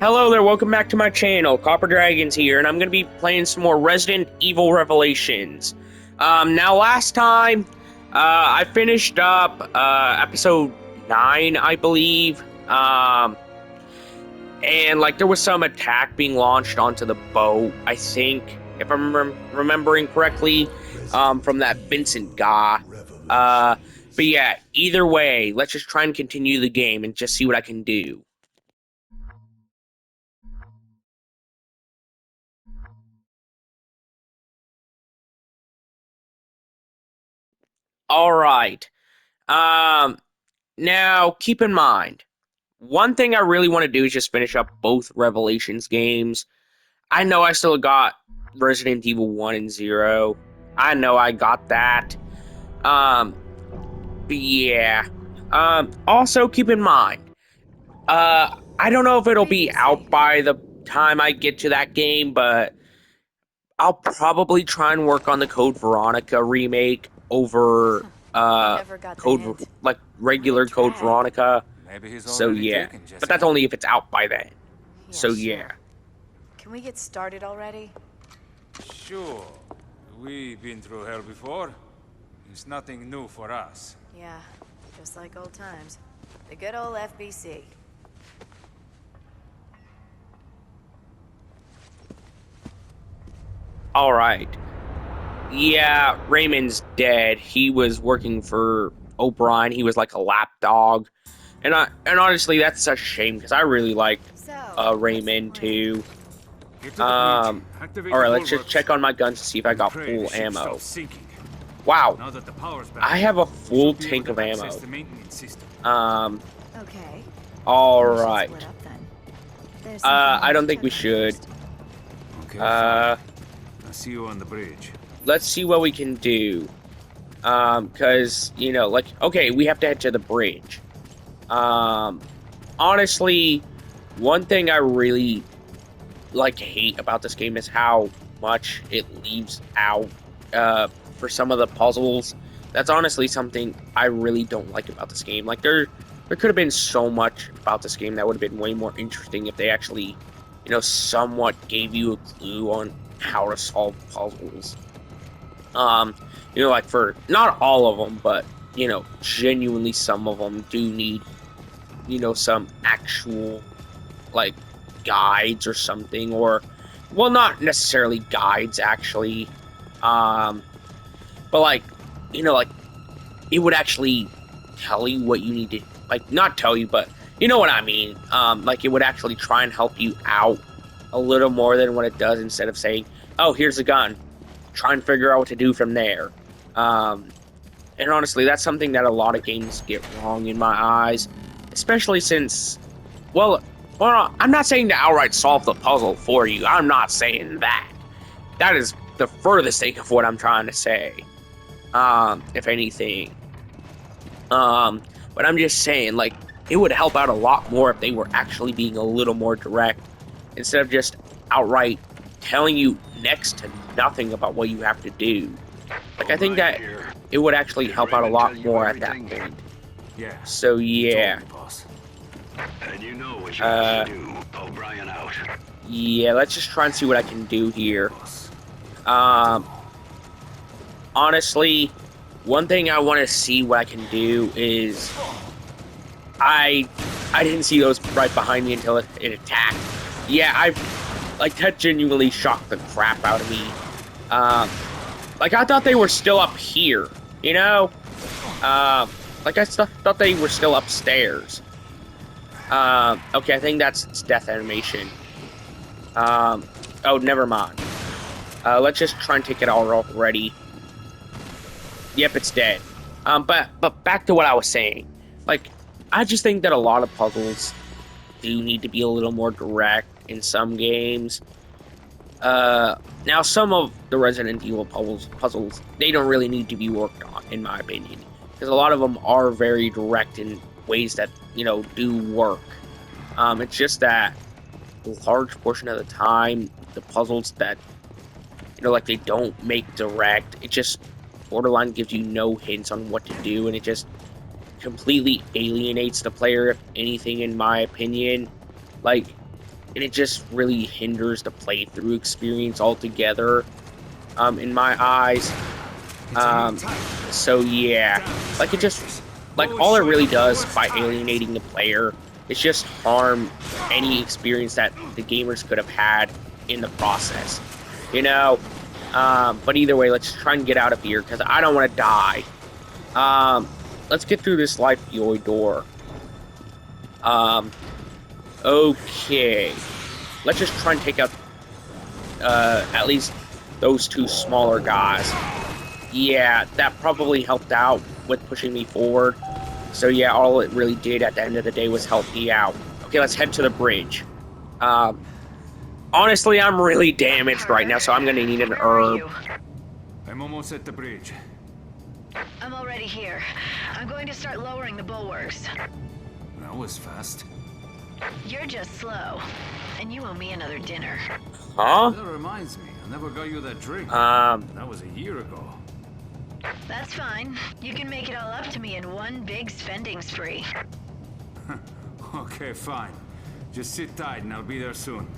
Hello there, welcome back to my channel. Copper Dragons here, and I'm going to be playing some more Resident Evil Revelations. Now last time, I finished up, episode 9, I believe, and, like, there was some attack being launched onto the boat, I think, if I'm remembering correctly, from that Vincent guy. But yeah, either way, let's just try and continue the game and just see what I can do. Alright. Um, Now, keep in mind, one thing I really want to do is just finish up both Revelations games. I know I still got Resident Evil 1 and 0. I know I got that. Um, but yeah. Also keep in mind, I don't know if it'll be out by the time I get to that game, but I'll probably try and work on the Code Veronica remake over Never got the Code hint. like regular Might Code try. Veronica. Maybe he's So already yeah, taken, but that's Jessica. only if it's out by then. Yeah, So sure. yeah. Can we get started already? Sure. We've been through hell before. It's nothing new for us. Yeah, just like old times. The good old FBC. All right. Yeah, Raymond's dead. He was working for O'Brien. He was like a lapdog, and honestly, that's a shame because I really liked So, Raymond too. Get to the bridge. Activate All right, the let's just bulwarks. check on my guns to see if I got Pray the full ship ammo. stops sinking. Wow, Now that the power's back, I have a we full should be tank able of to ammo. access the maintenance system. okay. All We should right. split up then. There's I something don't to think we check on should. first. Okay, Uh, fine. I'll see you on the bridge. let's see what we can do. Cause you know, like, okay, we have to head to the bridge. Honestly, one thing I really like hate about this game is how much it leaves out for some of the puzzles. That's honestly something I really don't like about this game. Like there could have been so much about this game that would have been way more interesting if they actually, somewhat gave you a clue on how to solve puzzles. Um, like for not all of them, but genuinely some of them do need, some actual like guides or something, or well, not necessarily guides actually, um, but like like it would actually tell you what you need to, like, not tell you, but you know what I mean. Like it would actually try and help you out a little more than what it does, instead of saying, "Oh, here's a gun. Try and figure out what to do from there." Um, and honestly, that's something that a lot of games get wrong in my eyes, especially since, well, I'm not saying to outright solve the puzzle for you. I'm not saying that. That is the furthest thing of what I'm trying to say. If anything. But I'm just saying, like, it would help out a lot more if they were actually being a little more direct, instead of just outright telling you next to nothing about what you have to do. Like, I think that it would actually help out a lot more at that point. Yeah. So, yeah. Totally, boss. And you know what you have to do. O'Brien out. Yeah, let's just try and see what I can do here. Boss. Honestly, one thing I want to see what I can do is I didn't see those right behind me until it attacked. Yeah, that genuinely shocked the crap out of me. Like, I thought they were still up here, you know? Like, I thought they were still upstairs. Okay, I think that's its death animation. Oh, never mind. Let's just try and take it all already. Yep, it's dead. But back to what I was saying. Like, I just think that a lot of puzzles do need to be a little more direct in some games. Now, some of the Resident Evil puzzles, they don't really need to be worked on, in my opinion. Because a lot of them are very direct in ways that, do work. It's just that a large portion of the time, the puzzles that, like, they don't make direct, it just borderline gives you no hints on what to do, and it just completely alienates the player, if anything, in my opinion. Like, and it just really hinders the playthrough experience altogether, in my eyes. So yeah, like it just, like all it really does by alienating the player is just harm any experience that the gamers could have had in the process, you know? But either way, let's try and get out of here, because I don't want to die. Let's get through this life Yoy door. Okay. Let's just try and take out, at least those two smaller guys. Yeah, that probably helped out with pushing me forward. So yeah, all it really did at the end of the day was help me out. Okay, let's head to the bridge. Honestly, I'm really damaged right now, so I'm gonna need an herb. I'm almost at the bridge. I'm already here. I'm going to start lowering the bulwarks. That was fast. You're just slow, and you owe me another dinner. Huh? That reminds me, I never got you that drink. That was a year ago. That's fine. You can make it all up to me in one big spending spree. Okay, fine. Just sit tight and I'll be there soon.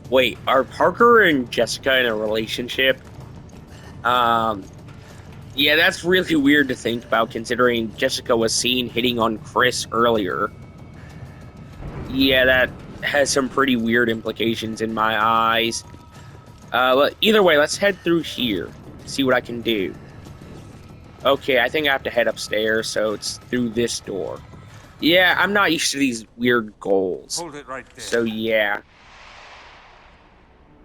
Wait, are Parker and Jessica in a relationship? Yeah, that's really weird to think about, considering Jessica was seen hitting on Chris earlier. Yeah, that has some pretty weird implications in my eyes. Either way, let's head through here, see what I can do. Okay, I think I have to head upstairs, so it's through this door. Yeah, I'm not used to these weird goals. Hold it right there. So yeah.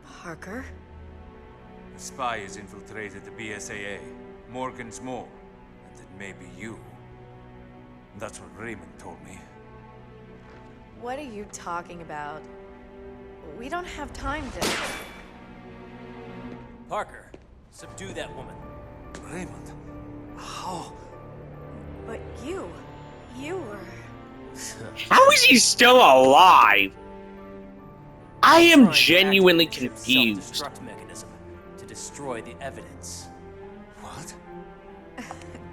Parker? The spy has infiltrated the BSAA. Morgan's Mole. And it may be you. That's what Raymond told me. What are you talking about? We don't have time to... Parker, subdue that woman. Raymond? How? But you were... How is he still alive? I am Trying to genuinely activate his confused. self-destruct mechanism to destroy the evidence. What?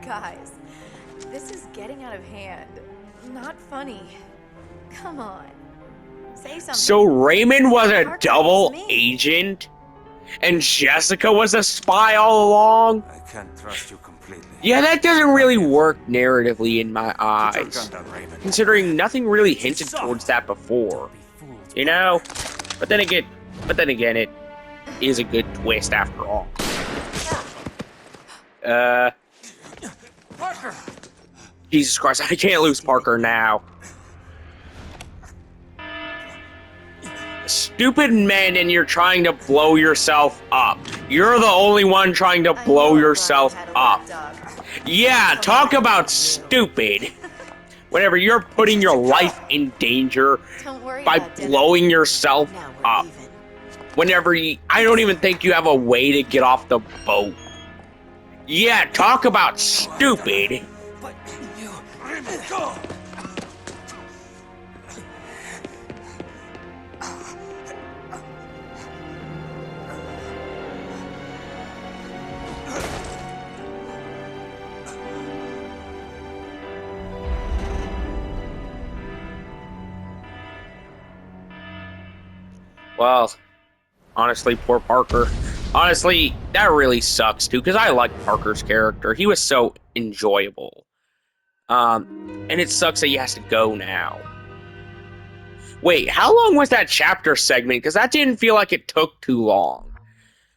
Guys, this is getting out of hand. Not funny. Come on. Say something. So Raymond was a Parker, double it's me. agent? And Jessica was a spy all along? I can't trust you completely. Yeah, that doesn't really work narratively in my Put your eyes. gun down, Raymond. Considering nothing really hinted towards that before. Don't be fooled. You know? But then again, it is a good twist after all. Parker! Jesus Christ, I can't lose Parker now. Stupid men, and you're trying to blow yourself up. You're the only one trying to blow yourself up. Yeah, talk about stupid. Whenever you're putting your life in danger Don't worry by about dinner. blowing yourself Now we're up. even. Whenever I don't even think you have a way to get off the boat. Yeah, talk about stupid. But you... Raymond, go! Well, honestly, poor Parker. Honestly, that really sucks too, because I like Parker's character. He was so enjoyable. And it sucks that he has to go now. Wait, how long was that chapter segment? Because that didn't feel like it took too long.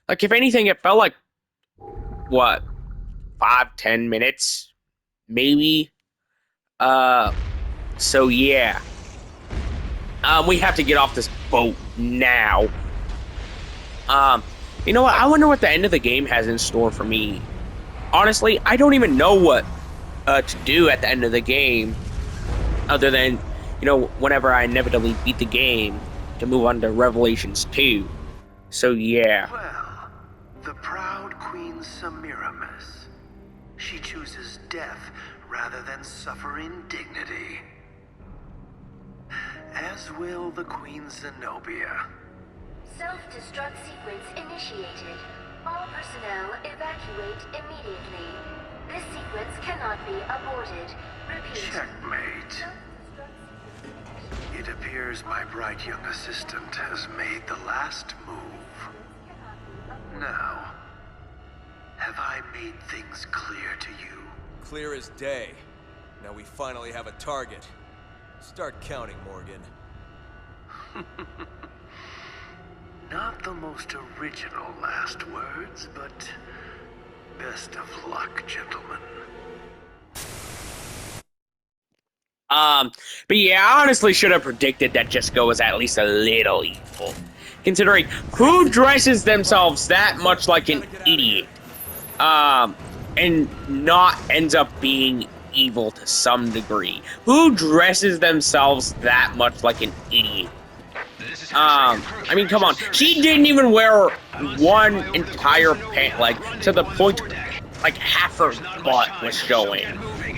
Like, if anything, it felt like, what, 5-10 minutes? Maybe? So yeah. We have to get off this boat now. You know what? I wonder what the end of the game has in store for me. Honestly, I don't even know what to do at the end of the game, other than, you know, whenever I inevitably beat the game, to move on to Revelations 2. So yeah. Well, the proud Queen Semiramis. She chooses death rather than suffer indignity. As will the Queen Zenobia. Self-destruct sequence initiated. All personnel evacuate immediately. This sequence cannot be aborted. Repeat. Checkmate. It appears my bright young assistant has made the last move. Now, have I made things clear to you? Clear as day. Now we finally have a target. Start counting, Morgan. Not the most original last words, but best of luck, gentlemen. But yeah, I honestly should have predicted that Jessica was at least a little evil. Considering who dresses themselves that much like an idiot, and not ends up being evil to some degree. Who dresses themselves that much like an idiot? I mean, come on. She didn't even wear one entire pant leg to the point, like, half her butt was showing.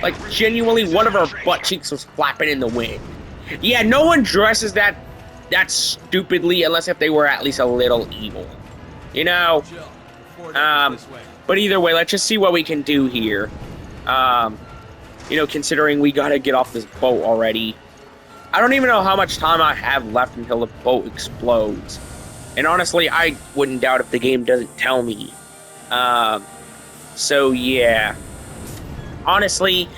Like, genuinely, one of her butt cheeks was flapping in the wind. Yeah, no one dresses that stupidly unless if they were at least a little evil. You know? But either way, let's just see what we can do here. You know, considering we gotta get off this boat already. I don't even know how much time I have left until the boat explodes. And honestly, I wouldn't doubt if the game doesn't tell me. So yeah. Honestly,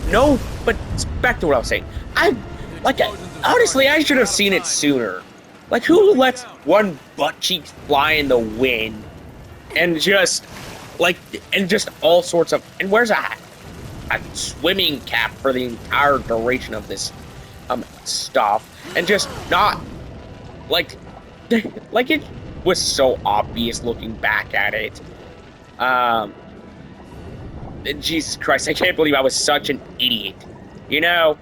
no, but back to what I was saying. Honestly, I should have seen it sooner. Like, who lets one butt cheek fly in the wind? And just all sorts of, and where's a swimming cap for the entire duration of this stuff, and just not like it was so obvious looking back at it. Jesus Christ, I can't believe I was such an idiot. You know,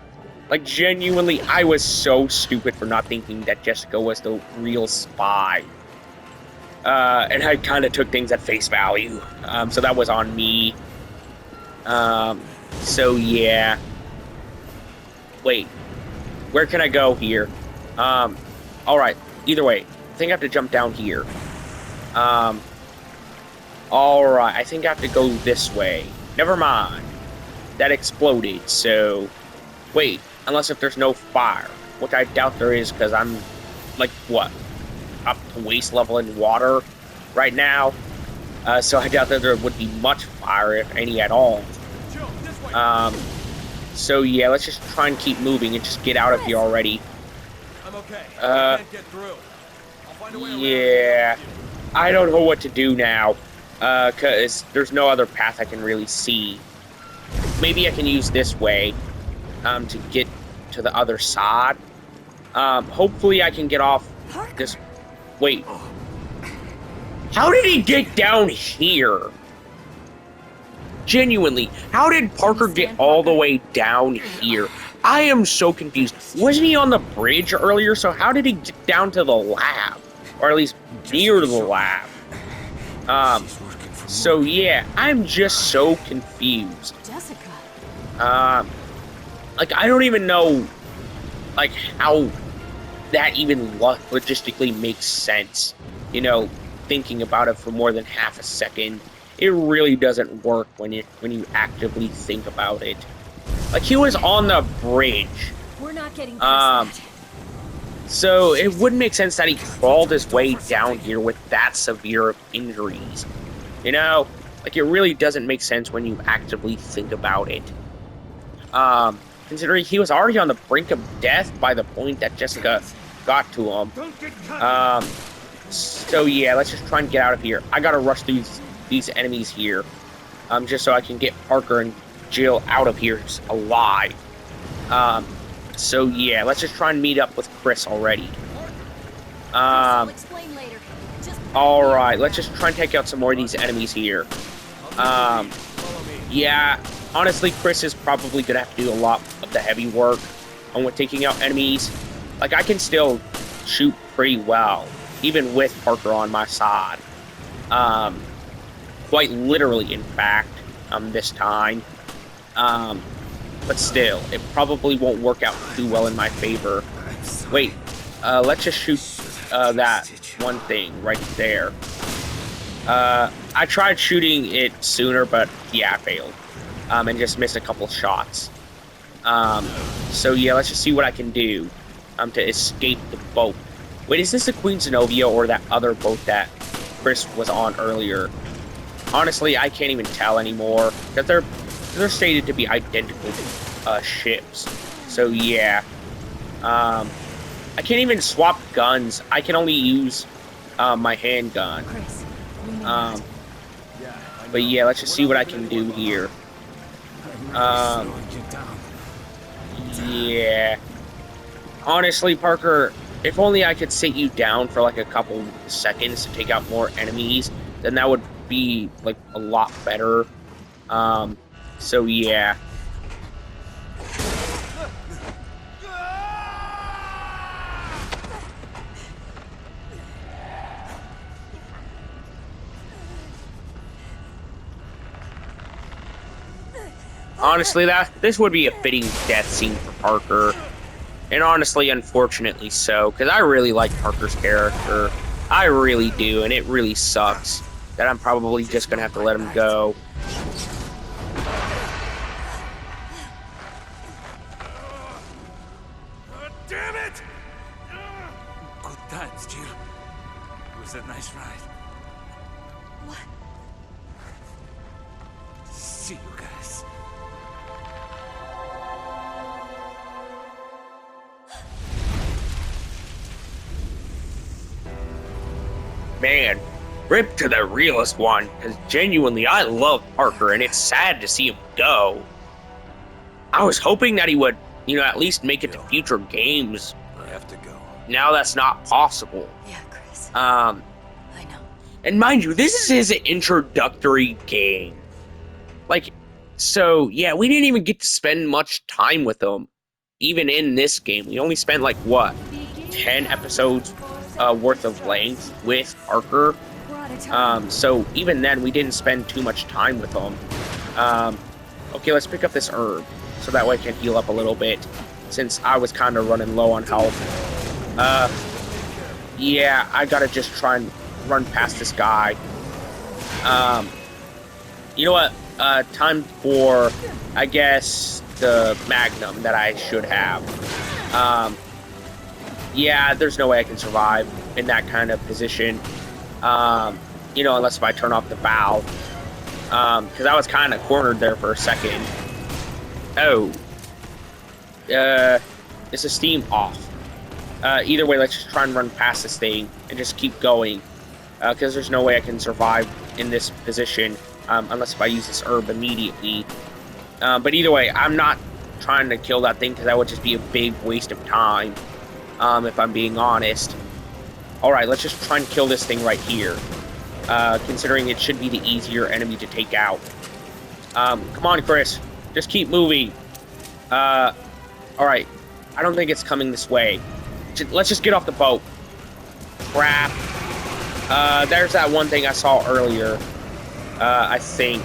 like, genuinely, I was so stupid for not thinking that Jessica was the real spy. And I kind of took things at face value. So that was on me. So yeah. Wait. Where can I go here? Alright. Either way. I think I have to jump down here. Alright. I think I have to go this way. Never mind. That exploded, so... Wait. Unless if there's no fire. Which I doubt there is, because I'm... Like, what? Up to waist level in water right now. So I doubt that there would be much fire, if any at all. So yeah, let's just try and keep moving and just get out of here already. I'm okay. I can't get through. I'll find a way yeah, I don't know what to do now, cause there's no other path I can really see. Maybe I can use this way, to get to the other side. Hopefully I can get off this. Wait, how did he get down here? Genuinely, how did Parker get all the way down here? I am so confused. Wasn't he on the bridge earlier? So how did he get down to the lab? Or at least near the lab? So yeah, I'm just so confused. Jessica. Like, I don't even know, like, how that even logistically makes sense. You know, thinking about it for more than half a second. It really doesn't work when you actively think about it. Like, he was on the bridge. We're not getting past that. So it wouldn't make sense that he crawled his way down here with that severe of injuries. You know? Like, it really doesn't make sense when you actively think about it. Considering he was already on the brink of death by the point that Jessica got to him. So yeah, let's just try and get out of here. I gotta rush these enemies here, just so I can get Parker and Jill out of here alive. So yeah, let's just try and meet up with Chris already. Alright, let's just try and take out some more of these enemies here. Yeah, honestly, Chris is probably gonna have to do a lot of the heavy work on with taking out enemies. Like, I can still shoot pretty well, even with Parker on my side. Quite literally, in fact, this time. But still, it probably won't work out too well in my favor. Wait, let's just shoot that one thing right there. I tried shooting it sooner, but yeah, I failed. And just missed a couple shots. So yeah, let's just see what I can do. to escape the boat. Wait, is this the Queen Zenobia or that other boat that Chris was on earlier? Honestly, I can't even tell anymore, because they're stated to be identical ships. So yeah, I can't even swap guns. I can only use my handgun. Chris, But yeah, let's just see what I can do here. Yeah. Honestly, Parker, if only I could sit you down for like a couple seconds to take out more enemies, then that would be like a lot better. So yeah. Honestly, this would be a fitting death scene for Parker. And honestly, unfortunately so, because I really like Parker's character. I really do, and it really sucks that I'm probably just going to have to let him go. Damn it! Good times, Jill. It was a nice ride. what? See you guys. Man, rip to the realest one, because genuinely I love Parker, and it's sad to see him go. I was hoping that he would, at least make it to future games. I have to go. Now that's not possible. Yeah, Chris. I know. And mind you, this is his introductory game. So yeah, we didn't even get to spend much time with him. Even in this game, we only spent 10 episodes worth of length with Parker. So even then, we didn't spend too much time with him. Okay, let's pick up this herb, so that way I can heal up a little bit, since I was kind of running low on health. Yeah, I gotta just try and run past this guy. You know what? Time for, I guess, the Magnum that I should have. Yeah, there's no way I can survive in that kind of position. Unless if I turn off the valve. Because I was kind of cornered there for a second. Oh. Is the steam off? Either way, let's just try and run past this thing and just keep going. Because there's no way I can survive in this position unless if I use this herb immediately. But either way, I'm not trying to kill that thing because that would just be a big waste of time. If I'm being honest. Alright, let's just try and kill this thing right here. Considering it should be the easier enemy to take out. Come on, Chris. Just keep moving. Alright. I don't think it's coming this way. Let's just get off the boat. Crap. There's that one thing I saw earlier. I think.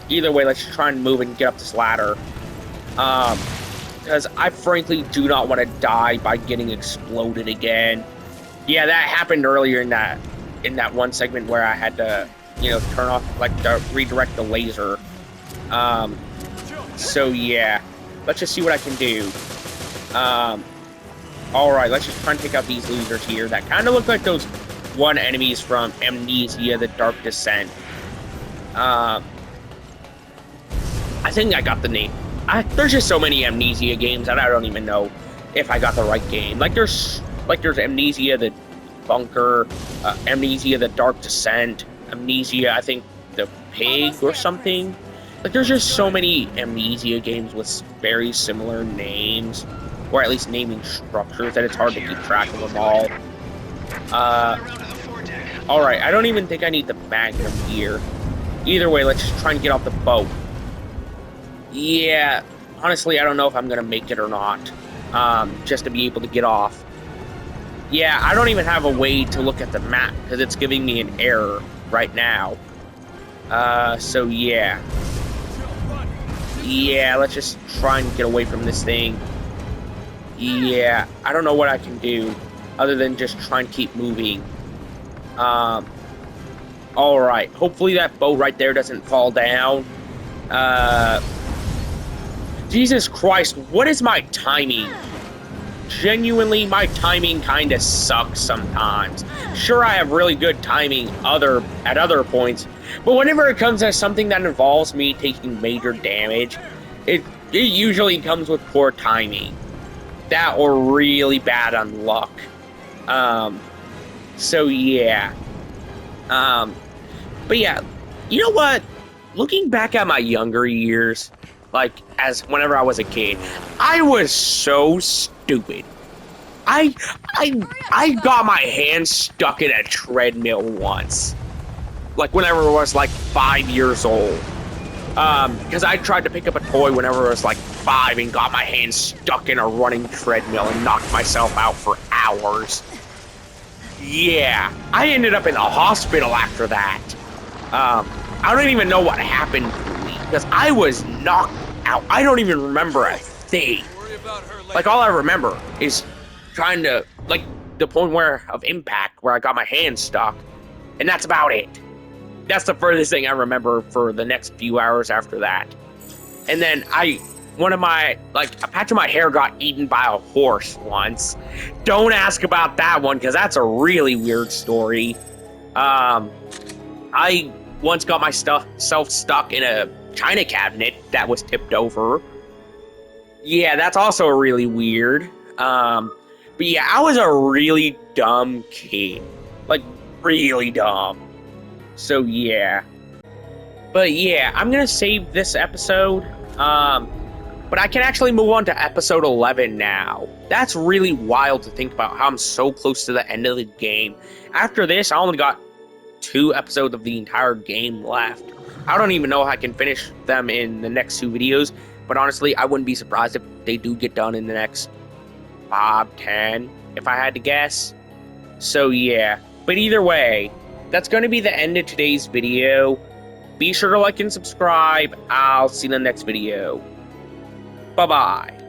Either way, let's try and move and get up this ladder. Because I frankly do not want to die by getting exploded again. Yeah, that happened earlier in that one segment where I had to, turn off, to redirect the laser. So yeah, let's just see what I can do. Alright, let's just try and take out these losers here that kind of look like those one enemies from Amnesia: The Dark Descent. I think I got the name. There's just so many Amnesia games that I don't even know if I got the right game. There's Amnesia: The Bunker, Amnesia: The Dark Descent, Amnesia, I think, The Pig or something. There's just so many Amnesia games with very similar names, or at least naming structures, that it's hard to keep track of them all. Alright, I don't even think I need the Magnum here. Either way, let's just try and get off the boat. Yeah, honestly, I don't know if I'm going to make it or not, just to be able to get off. Yeah, I don't even have a way to look at the map, because it's giving me an error right now. So yeah. Yeah, let's just try and get away from this thing. Yeah, I don't know what I can do, other than just try and keep moving. Alright, hopefully that boat right there doesn't fall down. Jesus Christ, what is my timing? genuinely, my timing kind of sucks sometimes. Sure, I have really good timing at other points, but whenever it comes to something that involves me taking major damage, it usually comes with poor timing. That or really bad on luck. So yeah. But yeah, you know what? Looking back at my younger years, like as whenever I was a kid, I was so stupid. I got my hand stuck in a treadmill once. Like whenever I was like 5 years old. Because I tried to pick up a toy whenever I was like 5 and got my hand stuck in a running treadmill and knocked myself out for hours. Yeah, I ended up in the hospital after that. I don't even know what happened to me because I was knocked out. I don't even remember a thing. Like all I remember is trying to, like, the point of impact where I got my hand stuck, and that's about it. That's the furthest thing I remember for the next few hours after that. And then a patch of my hair got eaten by a horse once. Don't ask about that one, because that's a really weird story. I once got myself stuck in a china cabinet that was tipped over. Yeah, that's also really weird. But yeah, I was a really dumb kid. Like, really dumb. So yeah. But yeah, I'm gonna save this episode. But I can actually move on to episode 11 now. That's really wild to think about how I'm so close to the end of the game. After this, I only got 2 episodes of the entire game left. I don't even know if I can finish them in the next 2 videos, but honestly, I wouldn't be surprised if they do get done in the next 5, 10, if I had to guess. So yeah, but either way, that's going to be the end of today's video. Be sure to like and subscribe. I'll see you in the next video. Bye-bye.